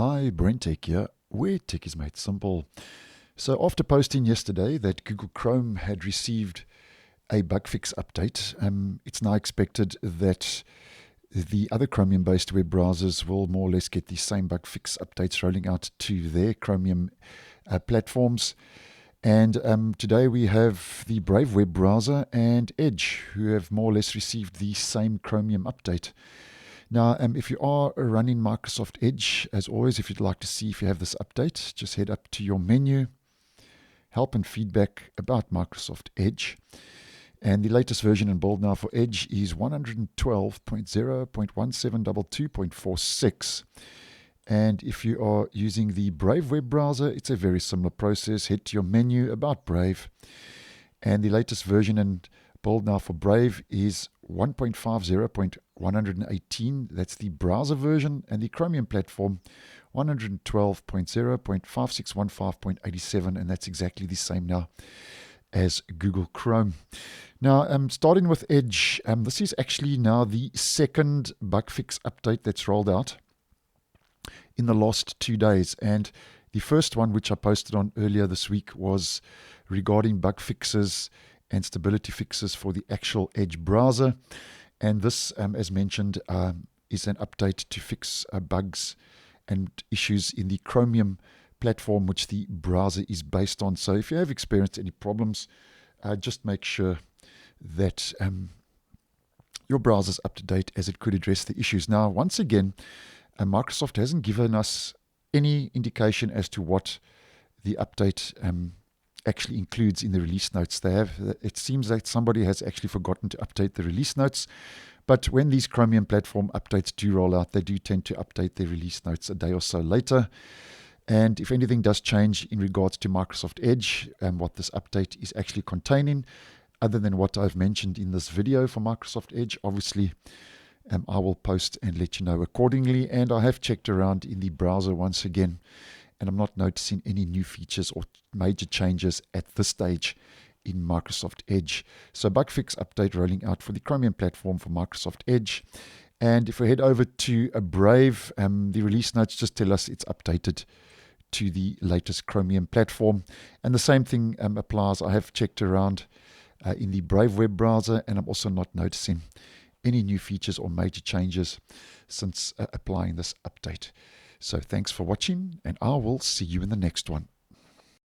Hi, BrenTech here, where tech is made simple. So after posting yesterday that Google Chrome had received a bug fix update, it's now expected that the other Chromium-based web browsers will more or less get the same bug fix updates rolling out to their Chromium platforms. And today we have the Brave web browser and Edge, who have more or less received the same Chromium update. Now, if you are running Microsoft Edge, as always, if you'd like to see if you have this update, just head up to your menu, Help and Feedback about Microsoft Edge. And the latest version in bold now for Edge is 112.0.1722.46. And if you are using the Brave web browser, it's a very similar process. Head to your menu, About Brave. And the latest version in bold now for Brave is 1.50.118. That's the browser version. And the Chromium platform, 112.0.5615.87. And that's exactly the same now as Google Chrome. Now, starting with Edge, this is actually now the second bug fix update that's rolled out in the last 2 days. And the first one, which I posted on earlier this week, was regarding bug fixes and stability fixes for the actual Edge browser. And this, as mentioned, is an update to fix bugs and issues in the Chromium platform, which the browser is based on. So if you have experienced any problems, just make sure that your browser is up to date, as it could address the issues. Now, once again, Microsoft hasn't given us any indication as to what the update actually includes in the release notes. It seems like somebody has actually forgotten to update the release notes. But when these Chromium platform updates do roll out, they do tend to update their release notes a day or so later. And if anything does change in regards to Microsoft Edge and what this update is actually containing, other than what I've mentioned in this video for Microsoft Edge, obviously I will post and let you know accordingly. And I have checked around in the browser once again, and I'm not noticing any new features or major changes at this stage in Microsoft Edge. So bug fix update rolling out for the Chromium platform for Microsoft Edge. And if we head over to a Brave, the release notes just tell us it's updated to the latest Chromium platform. And the same thing applies. I have checked around in the Brave web browser, and I'm also not noticing any new features or major changes since applying this update. So thanks for watching, and I will see you in the next one.